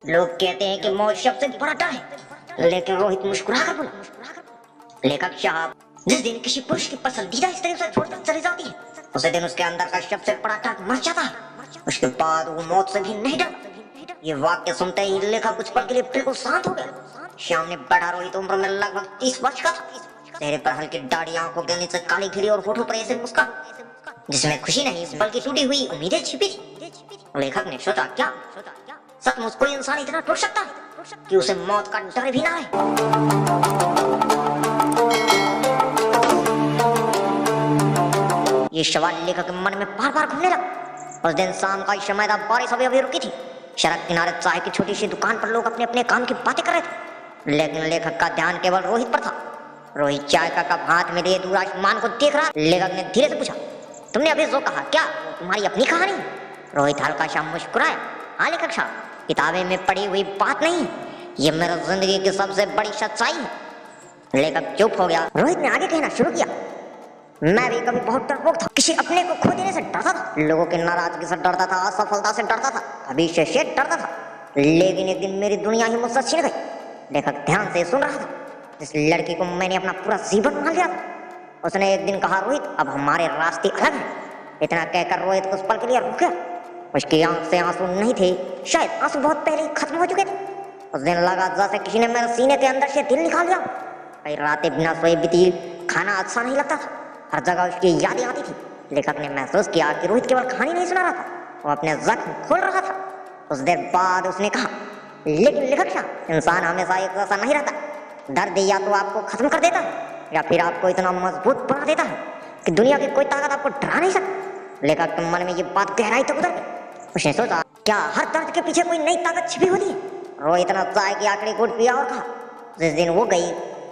लोग कहते हैं कि मौत सबसे बड़ा डर है, लेकिन रोहित मुस्कुरा कर बोला, लेखक साहब, जिस दिन किसी पुरुष की पसंदीदा स्त्री उसे छोड़कर चली जाती है, उसे दिन उसके अंदर का सबसे बड़ा डर मर जाता है। उसके बाद वो मौत से भी नहीं डरता। ये वाक्य सुनते ही लेखक कुछ पल के लिए बिल्कुल शांत हो गया। सामने बैठा रोहित उम्र में लगभग 30 वर्ष का था। चेहरे पर हल्की दाढ़ी, आंखों के नीचे काली घिरी और होठों पर ऐसे मुस्कान जिसमें खुशी नहीं बल्कि टूटी हुई उम्मीदें छिपी थी। लेखक ने सोचा, क्या सचमुच कोई इंसान इतना टूट सकता है कि उसे मौत का डर भी ना है। ये सवाल लेखक के मन में बार बार घूमने लगा। उस दिन शाम का समय था, बारिश अभी रुकी थी। सड़क किनारे चाय की छोटी सी दुकान पर लोग अपने अपने काम की बातें कर रहे थे, लेकिन लेखक का ध्यान केवल रोहित पर था। रोहित चाय का कप हाथ में लिए दूर आसमान को देख रहा। लेखक ने धीरे से पूछा, तुमने अभी जो कहा, क्या तुम्हारी अपनी कहानी? रोहित हल्का सा मुस्कुराया, हाँ लेखक साहब, किताबें में पढ़ी हुई बात नहीं, ये मेरी जिंदगी की सबसे बड़ी सच्चाई है। लेखक चुप हो गया। रोहित ने आगे कहना शुरू किया, मैं भी कभी बहुत डरपोक था, किसी अपने को खो देने से डरता था, लोगों की नाराजगी से डरता था, असफलता से डरता था, भविष्य से डरता था, लेकिन एक दिन मेरी दुनिया ही मुझसे छिन गई। लेखक ध्यान से सुन रहा था। जिस लड़की को मैंने अपना पूरा जीवन मान लिया था, उसने एक दिन कहा, रोहित अब हमारे रास्ते अलग हैं। इतना कहकर रोहित कुछ पल के लिए रुक गया। उसकी आंख से आंसू नहीं थे, शायद आंसू बहुत पहले ही खत्म हो चुके थे। उस दिन लगा जैसे किसी ने मेरे सीने के अंदर से दिल निकाल लिया। कई रातें बिना सोए बीती, खाना अच्छा नहीं लगता था, हर जगह उसकी यादें आती थी। लेखक ने महसूस किया कि रोहित केवल कहानी नहीं सुना रहा था, वो अपने जख्म खोल रहा था। कुछ देर बाद उसने कहा, लेकिन लेखक साहब, इंसान हमेशा एक जैसा नहीं रहता। दर्द या तो आपको खत्म कर देता है या फिर आपको इतना मजबूत बना देता है कि दुनिया की कोई ताकत आपको डरा नहीं सकती। लेखक के मन में ये बात गहराई तक उतर गई। उसने सोचा, क्या हर दर्द के पीछे कोई नई ताकत छिपी होती है? रोहित ने चाय की आखिरी घूंट पिया और कहा, जिस दिन वो गई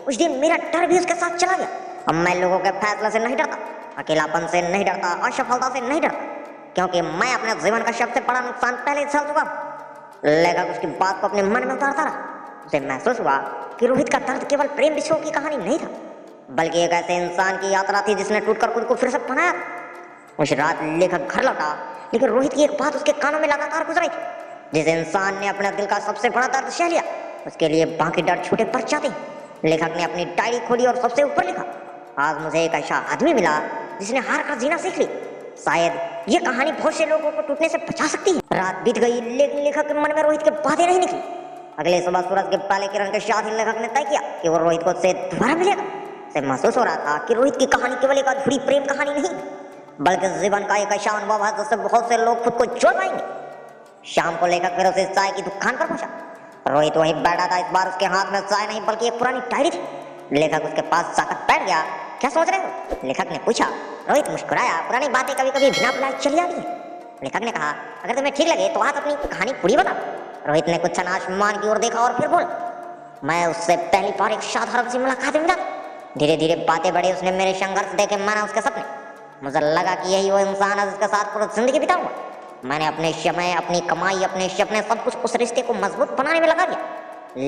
उस दिन मेरा डर भी उसके साथ चला गया। अब मैं लोगों के फैसले से नहीं डरता, अकेलापन से नहीं डरता, असफलता से नहीं डरता, क्योंकि मैं अपने जीवन का सबसे बड़ा नुकसान पहले झेल चुका हूं। लेखक उसकी बात को अपने मन में उतारता रहा। उसे महसूस हुआ कि रोहित का दर्द केवल प्रेम विछोह की कहानी नहीं था, बल्कि एक ऐसे इंसान की यात्रा थी जिसने टूटकर खुद को फिर से बनाया। उस रात लेखक घर लौटा, लेकिन रोहित की एक बात उसके कानों में लगातार गुजर रही थी, जिस इंसान ने अपने दिल का सबसे बड़ा दर्द सह लिया, उसके लिए बाकी डर छोटे पड़ जाते। लेखक ने अपनी डायरी खोली और सबसे ऊपर लिखा, आज मुझे एक ऐसा आदमी मिला जिसने हार कर जीना सीख ली। शायद ये कहानी बहुत से लोगों को टूटने से बचा सकती है। रात बीत गई, लेकिन लेखक के मन में रोहित की बातें नहीं निकली। अगले सुबह सूरज के पहले किरण के साथ ही लेखक ने तय किया कि वो रोहित को उससे दोबारा मिलेगा। उसे महसूस हो रहा था कि रोहित की कहानी केवल एक अधूरी प्रेम कहानी नहीं, बल्कि जीवन का एक ऐसा अनुभव है जिससे बहुत से लोग खुद को जोड़ पाएंगे। शाम को लेखक फिर उसे चाय की दुकान पर पहुंचा। रोहित वहीं बैठा था। इस बार उसके हाथ में चाय नहीं बल्कि एक पुरानी डायरी थी। लेखक उसके पास जाकर बैठ गया। क्या सोच रहे हो? लेखक ने पूछा। रोहित मुस्कुराया, पुरानी बातें कभी कभी बिना बुलाए चली जाती है। लेखक ने कहा, अगर तुम्हें ठीक लगे तो आज अपनी कहानी पूरी बता। रोहित ने कुछ आसमान की ओर देखा और फिर बोला, मैं उससे पहली बार एक साधारण सी मुलाकात में मिला। धीरे धीरे बातें बढ़ी। उसने मेरे संघर्ष देखे, माना उसके सपने। मुझे लगा कि यही वो इंसान है जिसके साथ पूरी जिंदगी बिताऊंगा। मैंने अपने समय, अपनी कमाई, अपने सपने, सब कुछ उस रिश्ते को मजबूत बनाने में लगा दिया,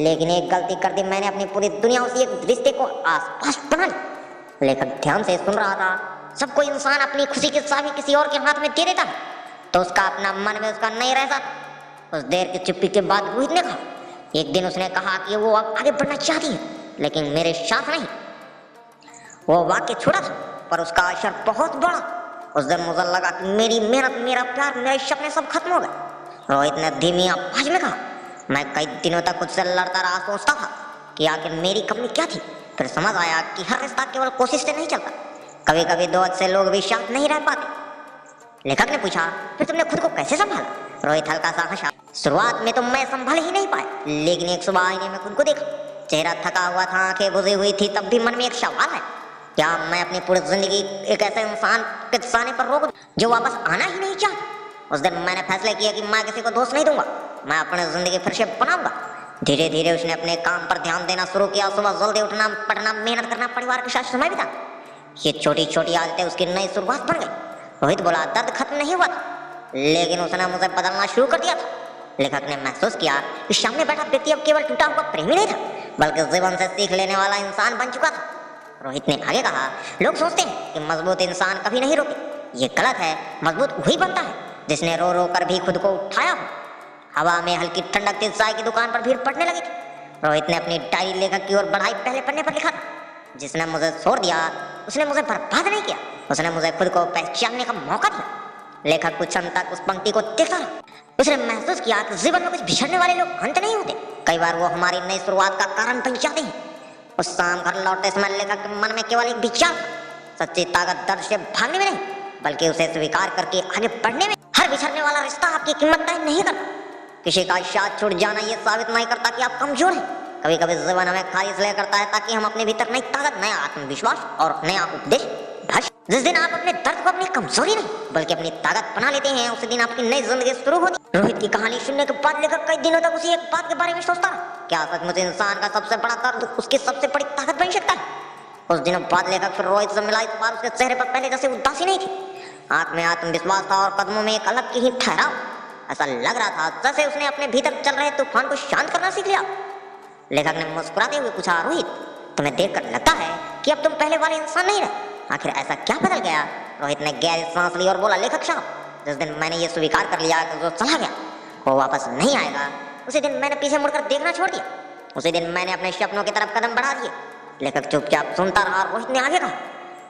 लेकिन एक गलती कर दी। मैंने अपनी पूरी दुनिया उसी एक रिश्ते को आसपास बना ली। लेखक ध्यान से सुन रहा था। सब कोई इंसान अपनी खुशी की चाबी किसी और के हाथ में दे देता है तो उसका अपना मन में उसका नहीं रहता। कुछ देर की चुप्पी के बाद रोहित ने कहा, एक दिन उसने कहा कि वो अब आगे बढ़ना चाहती है, लेकिन मेरे साथ नहीं। वो वाक्य छोटा था पर उसका असर बहुत बड़ा। उस दिन मुझे लगा कि मेरी मेहनत, मेरा प्यार, मेरे सपने सब खत्म हो गए। रोहित ने धीमी आवाज में कहा, मैं कई दिनों तक उससे लड़ता रहा, सोचता था कि आखिर मेरी कमी क्या थी। फिर समझ आया कि हर रिश्ता केवल कोशिश से नहीं चलता, कभी कभी दो अच्छे लोग भी साथ नहीं रह पाते। लेखक ने पूछा, फिर तुमने खुद को कैसे संभाला? रोहित हल्का सा हंसा। शुरुआत में तो मैं संभाल ही नहीं पाया, लेकिन एक सुबह आईने में खुद को देखा। चेहरा थका हुआ था, आंखें बुझी हुई थी। तब भी मन में एक सवाल है, क्या मैं अपनी पूरी जिंदगी एक ऐसे इंसान के सामने पर रोक जो वापस आना ही नहीं चाहता? उस दिन मैंने फैसला किया कि मैं किसी को दोष नहीं दूंगा, मैं अपनी जिंदगी फिर से बनाऊंगा। धीरे धीरे उसने अपने काम पर ध्यान देना शुरू किया। सुबह जल्दी उठना, पढ़ना, मेहनत करना, परिवार के साथ समय बिताना, ये छोटी छोटी आदतें उसकी नई शुरुआत बन गई। रोहित बोला, दर्द खत्म नहीं हुआ था, लेकिन उसने मुझे बदलना शुरू कर दिया था। लेखक ने महसूस किया कि सामने बैठा व्यक्ति अब केवल टूटा हुआ प्रेमी नहीं था, बल्कि जीवन से सीख लेने वाला इंसान बन चुका था। रोहित ने आगे कहा, लोग सोचते हैं कि मजबूत इंसान कभी नहीं रोते, ये गलत है। मजबूत वही बनता है जिसने रो रो कर भी खुद को उठाया हो। हवा में हल्की ठंडक थी, चाय की दुकान पर भीड़ पड़ने लगी थी। रोहित ने अपनी डायरी लेखक की ओर बढ़ाई। पहले पन्ने पर लिखा था, जिसने मुझे छोड़ दिया उसने मुझे बर्बाद नहीं किया, उसने मुझे खुद को पहचानने का मौका दिया। लेखक कुछ क्षण तक उस पंक्ति को देखता रहा। उसने महसूस किया कि जीवन में कुछ बिछड़ने वाले लोग अंत नहीं होते, कई बार वो हमारी नई शुरुआत का कारण बन जाते हैं। उस शाम घर लौटते समय लेखक के मन में केवल एक विचार, सच्ची ताकत दर्द से भागने में नहीं बल्कि उसे स्वीकार करके आगे बढ़ने में। हर बिछड़ने वाला रिश्ता आपकी कीमत तय नहीं करता। किसी का साथ छूट जाना ये साबित नहीं करता कि आप कमजोर हैं। कभी कभी जीवन हमें खाली इसलिए करता है ताकि हम अपने भीतर नई ताकत, नया आत्मविश्वास और नया उपदेश भर। जिस दिन आप अपने दर्द को अपनी कमजोरी नहीं बल्कि अपनी ताकत बना लेते हैं, उस दिन आपकी नई जिंदगी शुरू होती। रोहित की कहानी सुनने के बाद लेखक कई दिनों तक उसी एक बात के बारे में सोचता रहा, क्या सचमुच इंसान का सबसे बड़ा दर्द उसकी सबसे बड़ी ताकत बन सकता है। कुछ दिनों बाद लेखक फिर रोहित से मिला। इस बार उसके चेहरे पर पहले जैसे उदासी नहीं थी, आंख में आत्मविश्वास था और कदमों में एक अलग की ही ठहराव। ऐसा लग रहा था जैसे उसने अपने भीतर चल रहे तूफान को शांत करना सीख लिया। लेखक ने मुस्कुराते हुए पूछा, रोहित तुम्हें देखकर लगता है कि अब तुम पहले वाले इंसान नहीं रहे, आखिर ऐसा क्या बदल गया? रोहित ने गहरी सांस ली और बोला, लेखक साहब, जिस दिन मैंने ये स्वीकार कर लिया कि जो चला गया वो वापस नहीं आएगा, उसी दिन मैंने पीछे मुड़कर देखना छोड़ दिया। उसी दिन मैंने अपने सपनों की तरफ कदम बढ़ा दिए। लेखक चुपचाप सुनता रहा। रोहित ने आगे कहा,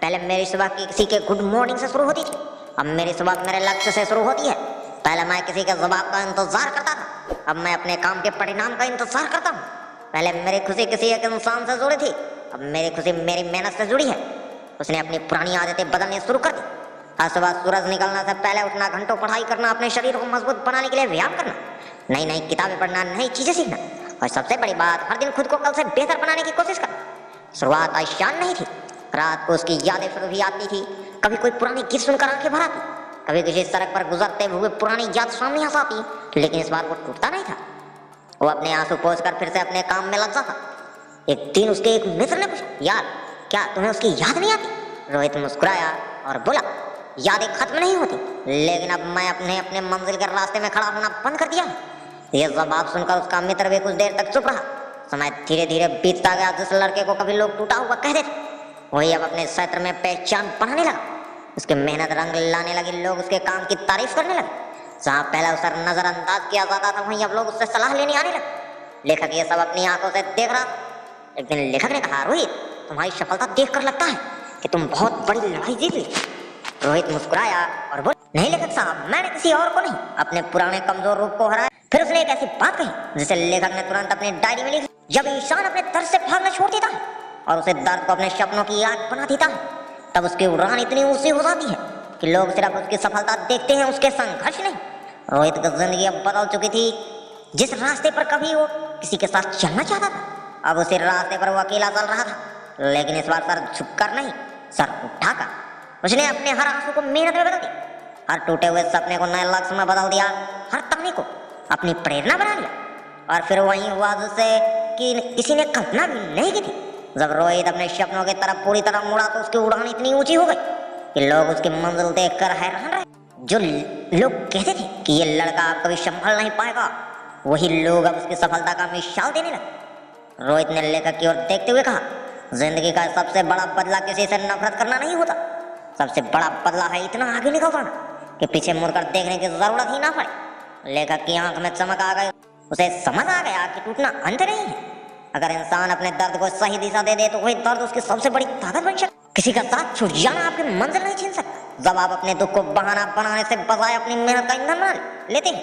पहले मेरी सुबह किसी के गुड मॉर्निंग से शुरू होती थी, अब मेरी सुबह मेरे लक्ष्य से शुरू होती है। पहले मैं किसी के जवाब का इंतजार करता था, अब मैं अपने काम के परिणाम का इंतजार करता हूँ। पहले मेरी खुशी किसी एक इंसान से जुड़ी थी, अब मेरी खुशी मेरी मेहनत से जुड़ी है। उसने अपनी पुरानी आदतें बदलनी शुरू कर दी। हर सुबह सूरज निकलने से पहले उठना, घंटों पढ़ाई करना, अपने शरीर को मजबूत बनाने के लिए व्यायाम करना, नई नई किताबें पढ़ना, नई चीजें सीखना और सबसे बड़ी बात, हर दिन खुद को कल से बेहतर बनाने की कोशिश करना। शुरुआत आसान नहीं थी। रात को उसकी यादें फिर भी आती थी। कभी कोई पुरानी गीत सुनकर आंखें भर आती, कभी किसी सड़क पर गुजरते हुए पुरानी याद सामने आ आती, लेकिन इस बार वो टूटता नहीं था। वो अपने आंसू पोंछकर फिर से अपने काम में लग जाता। एक दिन उसके एक मित्र ने पूछा, यार क्या तुम्हें उसकी याद नहीं आती? रोहित मुस्कुराया और बोला, यादें खत्म नहीं होती, लेकिन अब मैं अपने मंजिल के रास्ते में खड़ा होना बंद कर दिया है। यह जवाब सुनकर उसका मित्र भी कुछ देर तक चुप रहा। समय धीरे धीरे बीतता गया। जिस लड़के को कभी लोग टूटा हुआ कहते थे, वही अब अपने क्षेत्र में पहचान बनाने लगा। उसकी मेहनत रंग लाने लगी, लोग उसके काम की तारीफ करने लगे। जहाँ पहले उसे नजरअंदाज किया जाता था, वहीं अब लोग उससे सलाह लेने आने लगे। लेखक ये सब अपनी आंखों से देख रहा था। एक दिन लेखक ने कहा, रोहित तुम्हारी सफलता देखकर लगता है कि तुम बहुत बड़ी लड़ाई जीत ली। रोहित मुस्कुराया और बोला, नहीं लेखक साहब, मैंने किसी और को नहीं, अपने पुराने कमजोर रूप को हराया। फिर उसने एक ऐसी बात कही जिसे लेखक ने तुरंत अपनी डायरी में लिखा। जब इंसान अपने दर्द से भागना छोड़ देता है और उसे दर्द को अपने सपनों की याद बना देता है, तब उसकी उड़ान इतनी ऊंची हो जाती है कि लोग सिर्फ उसकी सफलता देखते हैं, उसके संघर्ष नहीं। रोहित की जिंदगी अब बदल चुकी थी। जिस रास्ते पर कभी वो किसी के साथ चलना चाहता था, अब उसी रास्ते पर वो अकेला चल रहा था। लेकिन इस बार सर झुककर नहीं, सर उठाकर। उसने अपने हर आंसू को मेहनत में बदल दिया, हर टूटे हुए सपने को नए लक्ष्य में बदल दिया, हर तकनीक को अपनी प्रेरणा बना लिया। और फिर वही हुआ जिससे कि किसी ने कल्पना भी नहीं की थी। जब रोहित अपने सपनों की तरफ पूरी तरह मुड़ा तो उसकी उड़ान इतनी ऊंची हो गई कि लोग उसकी मंजिल देखकर हैरान रहे। जो लोग कहते थे कि ये लड़का आप कभी संभल नहीं पाएगा, वही लोग अब उसकी सफलता का मिसाल देने लगे। रोहित ने लेखक की ओर देखते हुए कहा, जिंदगी का सबसे बड़ा बदला किसी से नफरत करना नहीं होता, सबसे बड़ा बदला है इतना आगे निकल जाना कि पीछे मुड़कर देखने की जरूरत ही ना पड़े। लेखक की आंख में चमक आ गई। उसे समझ आ गया कि टूटना अंत नहीं है। अगर इंसान अपने दर्द को सही दिशा दे दे तो वही दर्द उसकी सबसे बड़ी ताकत बन सकता। किसी का साथ छूट जाना आपकी मंजिल नहीं छीन सकता। जब आप अपने दुख को बहाना बनाने से बजाय अपनी मेहनत का ईंधन बना लेते हैं,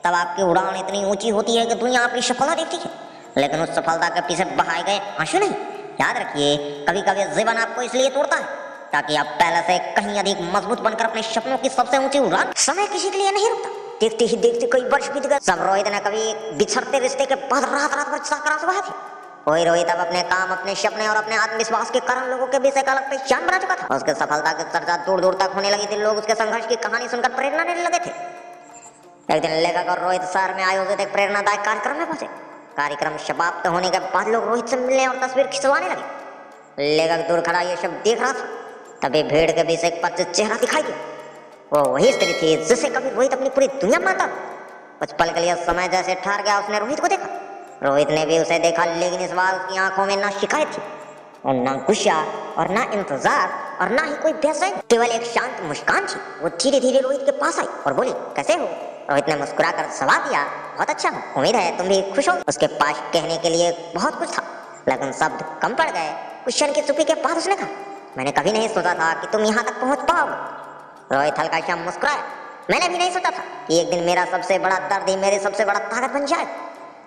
तब आपकी उड़ान इतनी ऊंची होती है कि दुनिया आपकी सफलता देखती है, लेकिन उस सफलता के पीछे बहाए गए आंसू नहीं। याद रखिए, कभी कभी जीवन आपको इसलिए तोड़ता है ताकि आप पहले से कहीं अधिक मजबूत बनकर अपने सपनों की सबसे ऊंची उड़ान। समय किसी के लिए नहीं रुकता। देखते ही देखते कई वर्ष बीत गए। सब रोहित ने कभी बिछड़ते रिश्ते के बाद रात रात भर जाकर आंसू बहाए थे। वही रोहित अब अपने काम, अपने सपने और अपने आत्मविश्वास के कारण लोगों के बीच एक अलग पहचान बना चुका था। उसके सफलता की चर्चा दूर दूर तक होने लगी थी। लोग उसके संघर्ष की कहानी सुनकर प्रेरणा लेने लगे थे। एक दिन लेखक और रोहित शहर में आयोजित एक प्रेरणादायक कार्यक्रम में पहुंचे। कार्यक्रम समाप्त होने के बाद लोग रोहित से मिलने और तस्वीर खिंचवाने लगे। लेखक दूर खड़ा ये सब देख रहा था। तभी भीड़ के बीच एक परिचित चेहरा दिखाई दिया। वो वही स्त्री थी जिसे कभी रोहित अपनी पूरी दुनिया मानता। कुछ पल के लिए समय जैसे ठहर गया। उसने रोहित को देखा, रोहित ने भी उसे देखा, लेकिन इस बार उसकी आंखों में ना शिकायत थी और ना गुस्सा और ना इंतजार और ना ही कोई बेचैनी, केवल एक शांत मुस्कान थी। वो धीरे धीरे रोहित के पास आई और बोली, कैसे हो? रोहित ने मुस्कुराकर जवाब दिया, बहुत अच्छा हूँ, उम्मीद है तुम भी खुश हो। उसके पास कहने के लिए बहुत कुछ था, लेकिन शब्द कम पड़ गए। कुछ क्षण की चुप्पी के बाद उसने कहा, मैंने कभी नहीं सोचा था कि तुम यहाँ तक पहुँच पाओगे। रोहित हल्का सा मुस्कुराया, मैंने भी नहीं सोचा था कि एक दिन मेरा सबसे बड़ा दर्द ही मेरी सबसे बड़ा ताकत बन जाए।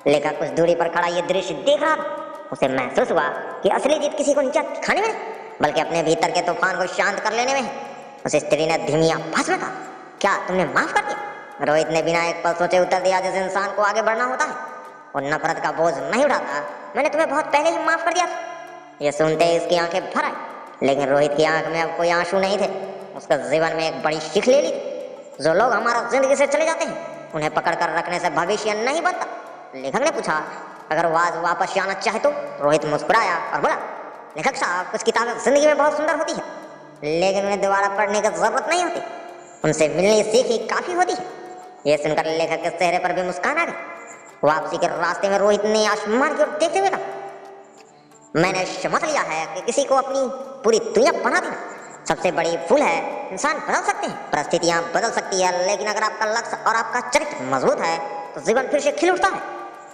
लेखक कुछ दूरी पर खड़ा ये दृश्य देख रहा था। उसे महसूस हुआ कि असली जीत किसी को नीचा दिखाने में नहीं, बल्कि अपने भीतर के तूफान को शांत कर लेने में है। उस स्त्री ने धीमी आवाज में कहा, क्या तुमने माफ कर दिया? रोहित ने बिना एक पल सोचे उत्तर दिया, जिस इंसान को आगे बढ़ना होता है और नफरत का बोझ नहीं उठाता, मैंने तुम्हें बहुत पहले ही माफ कर दिया था। यह सुनते ही उसकी आंखें भर आई, लेकिन रोहित की आंख में अब कोई आंसू नहीं थे। उसका जीवन में एक बड़ी सीख ले ली थी। जो लोग हमारा जिंदगी से चले जाते हैं, उन्हें पकड़ कर रखने से भविष्य नहीं बनता। लेखक ने पूछा, अगर वो आज वापस आना चाहे तो? रोहित मुस्कुराया और बोला, लेखक साहब, कुछ किताबें जिंदगी में बहुत सुंदर होती है, लेकिन उन्हें दोबारा पढ़ने की जरूरत नहीं होती, उनसे मिलने की सीख ही काफी होती है। यह सुनकर लेखक के चेहरे पर भी मुस्कान आ गई। वापसी के रास्ते में रोहित ने आसमान की ओर देखते हुए कहा, मैंने समझ लिया है कि किसी को अपनी पूरी दुनिया बना देना सबसे बड़ी भूल है। इंसान बदल सकते हैं, परिस्थितियां बदल सकती है, लेकिन अगर आपका लक्ष्य और आपका चरित्र मजबूत है तो जीवन फिर से खिल उठता है।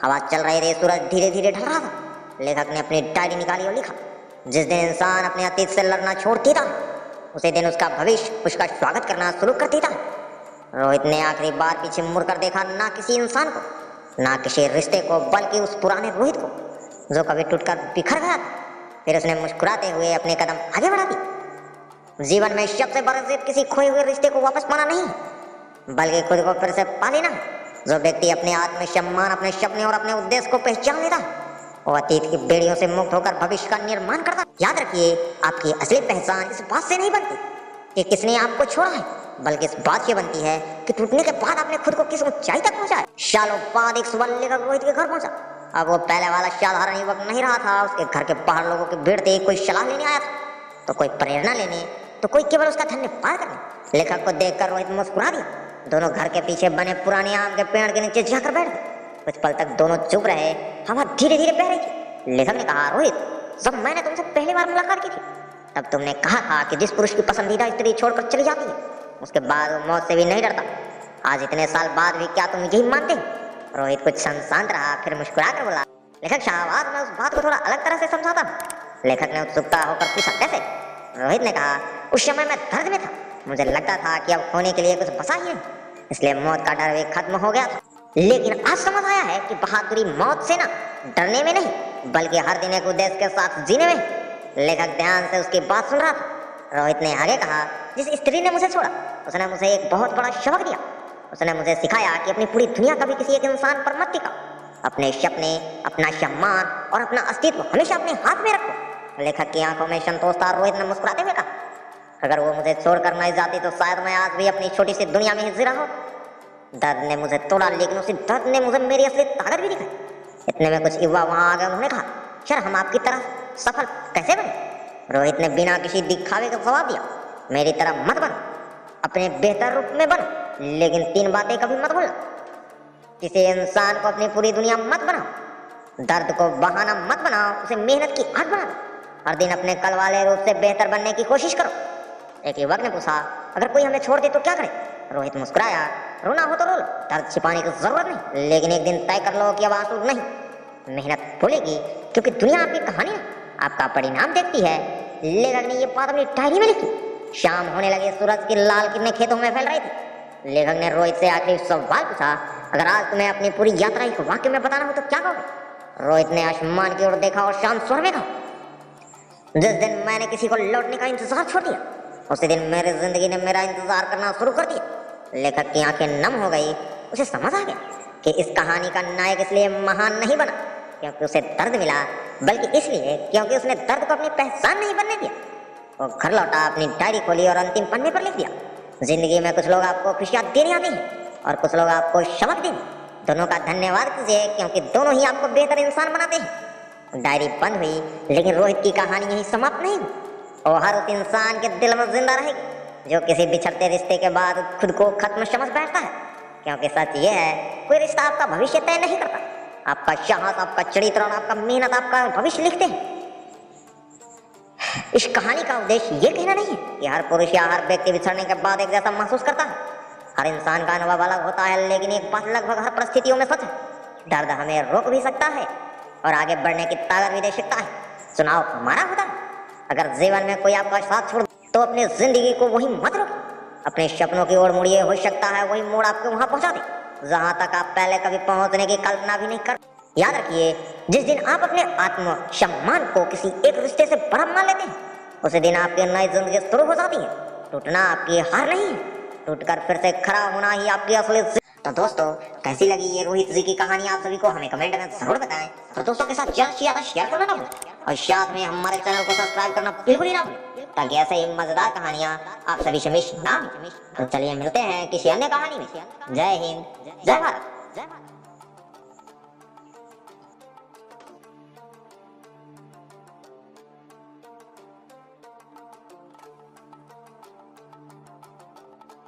हवा चल रही थी, सूरज धीरे धीरे ढल रहा था। लेखक ने अपनी डायरी निकाली और लिखा, जिस दिन इंसान अपने अतीत से लड़ना छोड़ देता है, उसी दिन उसका भविष्य उसका स्वागत करना शुरू कर देता है। रोहित ने आखिरी बार पीछे मुड़कर देखा, ना किसी इंसान को, ना किसी रिश्ते को, बल्कि उस पुराने रोहित को जो कभी टूटकर बिखर गया था। फिर उसने मुस्कुराते हुए अपने कदम आगे बढ़ा दिए। जीवन में सबसे बड़ा जीत किसी खोए हुए रिश्ते को वापस पाना नहीं है, बल्कि खुद को फिर से पा लेना है। जो व्यक्ति अपने आत्मसम्मान, अपने सपने और अपने उद्देश्य को पहचान लेता है, वो अतीत की बेड़ियों से मुक्त होकर भविष्य का निर्माण करता है। याद रखिए, आपकी असली पहचान इस बात से नहीं बनती कि किसने आपको छोड़ा है, बल्कि इस बात से बनती है कि टूटने के बाद आपने खुद को किस ऊंचाई तक पहुंचाया। सालों बाद एक सुबह लेकर रोहित के घर पहुंचा। अब वो पहले वाला साधारण युवक नहीं रहा था। उसके घर के बाहर लोगों की भीड़ थी। कोई सलाह लेने आया था, तो कोई प्रेरणा लेने, तो कोई केवल उसका धन्यवाद करने। लेखक को देखकर रोहित मुस्कुरा दिया। दोनों घर के पीछे बने पुराने आम के पेड़ के नीचे जाकर बैठ गए। कुछ पल तक दोनों चुप रहे। हवा धीरे धीरे बह रही थी। लेखक ने कहा, रोहित, जब मैंने तुमसे पहली बार मुलाकात की थी, तब तुमने कहा था कि जिस पुरुष की पसंदीदा स्त्री छोड़कर चली जाती है, उसके बाद वो मौत से भी नहीं डरता। आज इतने साल बाद भी क्या तुम यही मानते हो? रोहित कुछ शांत रहा, फिर मुस्कुरा कर बोला, लेखक साहब, आज मैं उस बात को थोड़ा अलग तरह से समझाता हूँ। लेखक ने उत्सुकता होकर पूछा, कैसे? रोहित ने कहा, उस समय मैं दर्द में था। मुझे लगता था कि अब खोने के लिए कुछ बचा ही नहीं, इसलिए मौत का डर भी खत्म हो गया था। लेकिन आज समझ आया है कि बहादुरी मौत से ना डरने में नहीं, बल्कि हर दिन एक उद्देश्य के साथ जीने में। लेखक ध्यान से उसकी बात सुन रहा था। रोहित ने आगे कहा, जिस स्त्री ने मुझे छोड़ा, उसने मुझे एक बहुत बड़ा सबक दिया। उसने मुझे सिखाया कि अपनी पूरी दुनिया कभी किसी एक इंसान पर मत टिकाओ। अपने सपने, अपना सम्मान और अपना अस्तित्व हमेशा अपने हाथ में रखो। लेखक की आंखों में संतोष था। रोहित ने मुस्कुराते हुए कहा, अगर वो मुझे छोड़कर नहीं जाती तो शायद मैं आज भी अपनी छोटी सी दुनिया में ही जी रहा हूं। दर्द ने मुझे तोड़ा, लेकिन उसी दर्द ने मुझे मेरी असली ताकत भी दिखाई। इतने में कुछ युवा वहां आ गए। उन्होंने कहा, सर, हम आपकी तरह सफल कैसे बने? रोहित ने बिना किसी दिखावे का जवाब दिया, मेरी तरह मत बनो, अपने बेहतर रूप में बनो, लेकिन 3 बातें कभी मत भूलना। किसी इंसान को अपनी पूरी दुनिया मत बनाओ, दर्द को बहाना मत बनाओ, उसे मेहनत की आग बना दो। हर दिन अपने कल वाले रूप से बेहतर बनने की कोशिश करो। एक युवक ने पूछा, अगर कोई हमें छोड़ दे तो क्या करे? रोहित मुस्कुराया, रोना हो तो रो लो, दर्द छिपाने की जरूरत नहीं, लेकिन एक दिन तय कर लो कि अब आंसू नहीं, मेहनत बोलेगी, क्योंकि दुनिया आपकी कहानी है, आपका परिणाम देखती है। लेखक ने ये बात अपनी डायरी में लिखी। शाम होने लगी, सूरज की लाल किरणें खेतों में फैल रही थी। लेखक ने रोहित से आखिरी सवाल पूछा, अगर आज तुम्हें अपनी पूरी यात्रा एक वाक्य में बताना हो तो क्या कहोगे? रोहित ने आसमान की ओर देखा और शांत स्वर में कहा, जिस दिन मैंने किसी को लौटने का इंतजार छोड़ दिया, उसी दिन मेरी जिंदगी ने मेरा इंतजार करना शुरू कर दिया। लेखक की आंखें नम हो गई। उसे समझ आ गया कि इस कहानी का नायक इसलिए महान नहीं बना क्योंकि उसे दर्द मिला, बल्कि इसलिए क्योंकि उसने दर्द को अपनी पहचान नहीं बनने दिया। वो घर लौटा, अपनी डायरी खोली और अंतिम पन्ने पर लिख दिया, जिंदगी में कुछ लोग आपको खुशियां देने आते हैं और कुछ लोग आपको सबक देने। दोनों का धन्यवाद कीजिए, क्योंकि दोनों ही आपको बेहतर इंसान बनाते हैं। डायरी बंद हुई, लेकिन रोहित की कहानी यही समाप्त नहीं हुई। और हर उस इंसान के दिल में जिंदा रहेगी जो किसी बिछड़ते रिश्ते के बाद खुद को खत्म समझ बैठता है। क्योंकि सच ये है, कोई रिश्ता आपका भविष्य तय नहीं करता, आपका साहस, आपका चरित्र और आपका मेहनत आपका भविष्य लिखते हैं। इस कहानी का उद्देश्य ये कहना नहीं है कि हर पुरुष या हर व्यक्ति बिछड़ने के बाद एक जैसा महसूस करता है। हर इंसान का अनुभव अलग होता है, लेकिन एक बात लगभग हर परिस्थितियों में सच है, दर्द हमें रोक भी सकता है और आगे बढ़ने की ताकत भी दे सकता है। चुनाव हमारा होता है। अगर जीवन में कोई आपका साथ छोड़ तो अपनी जिंदगी को वही मत रोकिए, अपने सपनों की ओर मुड़िए। हो सकता है वही मोड़ आपको वहां पहुंचा दे जहां तक आप पहले कभी पहुंचने की कल्पना भी नहीं कर। याद रखिए, जिस दिन आप अपने आत्म सम्मान को किसी एक रिश्ते से बड़ा मान लेते हैं, उसी दिन आपकी नई जिंदगी शुरू हो जाती है। टूटना आपकी हार नहीं है, टूटकर फिर से खड़ा होना ही आपकी असली। तो दोस्तों, कैसी लगी ये रोहित जी की कहानी आप सभी को हमें कमेंट में जरूर बताएं और दोस्तों के साथ ज्यादा से ज्यादा शेयर करना ना भूलें और साथ में हमारे चैनल को सब्सक्राइब करना बिल्कुल ही ना भूलें, ताकि ऐसे ही मजेदार कहानियां आप सभी से मिस ना हो। तो चलिए मिलते हैं किसी अन्य कहानी में। जय हिंद, जय भारत।